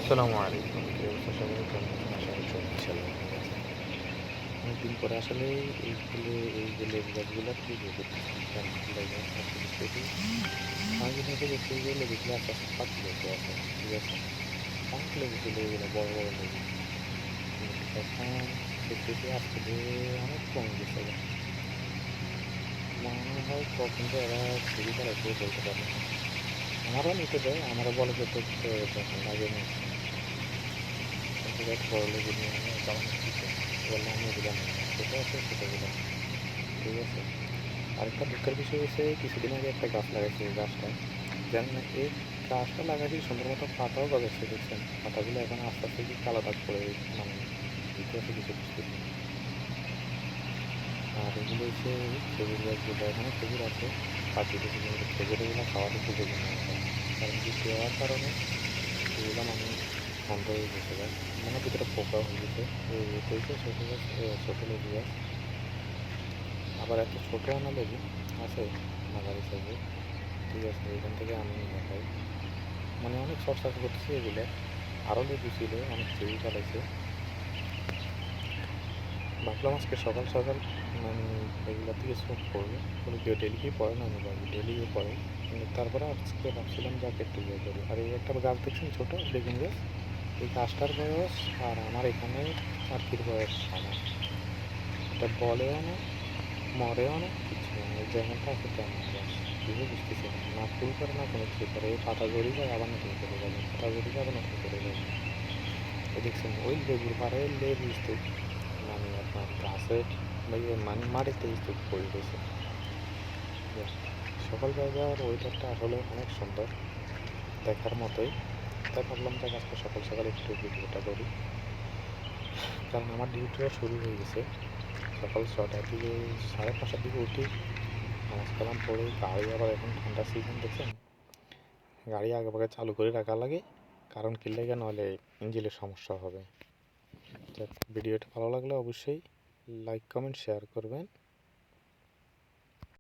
আসসালামু আলাইকুম। কি অবস্থা সবার? কেমন আছেন? আশা করছি ইনশাআল্লাহ ভালো আছেন। অনেকদিন পরে আসলে এই ফুলে এই যে লেবু গাছগুলার ভিডিও করতেছি। কারণ কি লাগে আজকে দেখতেছি অনেকদিন হতে দেখছি যে লেবুগুলো আস্তে আস্তে পাকতে যেতে আছে। ঠিক আছে? অনেক লেবু ছিল এগুলো বড় বড় লেবু। কিন্তু এখন দেখতেছি আজকে দিয়ে অনেক কমে গেছে গা। মনে হয় কখন যে এরা ছিঁড়ে ফেলাইছে বলতে পারবো না। আমারও নিতে দেয়, আমারও বলে যে তোর তো যখন লাগে নিস। কিন্তু এত বড় লেবু নিয়ে আমি একা মানুষ কী করবো? বললাম আমি এগুলো নেই না, ছোটো আছে ছোটোগুলো। ঠিক আছে। আরেকটা দুঃখের বিষয় হচ্ছে কিছুদিন আগে একটা গাছ লাগাইছি, এই গাছটা জানি না এই গাছটা লাগাইছি সুন্দর মতো পাতাও গজাচ্ছে দেখছেন, পাতাগুলো এখন আস্তে আস্তে কি কালো দাগ পড়ে মানে দিতে আছে কিছু বুঝতেছি না। আর এগুলো হচ্ছে খেজুর গাছগুলো, এখানে খেজুর আছে পাকিতেছে কিন্তু খেজুর এগুলো খাওয়ার উপযোগী না এখন। কারণ বৃষ্টি হওয়ার কারণে এগুলো মানে বন্ধ হয়ে গেছে গাছ, মানে ভিতরে পোকা হয়ে গেছে। এই হয়েছে ছোটো গাছ, ছোটো লেবু গাছ। আবার এত ছোটো না লেবু আছে মাঝারি সাইজের। ঠিক আছে, এখান থেকে আমি দেখাই মানে অনেক চর্চা করতেছি এগুলার। আরও লেবু ছিল, অনেক ছিঁড়ে ফেলাইছে। ভাবলাম আজকে সকাল সকাল মানে এগুলোর দিকে চোখ পড়বে, বলে কেউ ডেলি কি পড়ে না, আমি ভাবি ডেলি পড়ে। কিন্তু তারপরে আজকে ভাবছিলাম যাকে একটু ইয়ে করি। আর এই একটা গাছ দেখছেন ছোটো বেগুন গাছ, এই গাছটার বয়স আর আমার এখানে চারটির বয়স সমান। এটা বলেও না, মরেও না, কিচ্ছু না, এই যেমনটা আছে তেমন গাছ। কিছু বুঝতেছি না, না ফুল করে না কোনো কিছু করে, এই পাতা ঝরে যায় আবার নতুন করে যাবে, পাতা ঝরে যায় আবার নতুন করে যাবে। এই দেখছেন ওই লেবুর পাড়ে লেবু স্তূপ, মানে আপনার গাছের মানে মাটিতে স্তূপ পড়ে রয়েছে। যাক, সকালবেলার ওয়েদারটা আসলে অনেক সুন্দর, দেখার মতোই। তাই ভাবলাম যে আজকে সকাল সকাল একটু ভিডিওটা করি, কারণ আমার ডিউটিও শুরু হয়ে গেছে। সকাল 6টার দিকে, 5:30টার দিকে উঠি, নামাজ কালাম পড়ে গাড়ি আবার এখন ঠান্ডার সিজন দেখছেন, গাড়ি আগেভাগে চালু করে রাখা লাগে। কারণ কি লাগে, নাহলে ইঞ্জিনের সমস্যা হবে। যাক, ভিডিওটা ভালো লাগলে অবশ্যই লাইক কমেন্ট শেয়ার করবেন।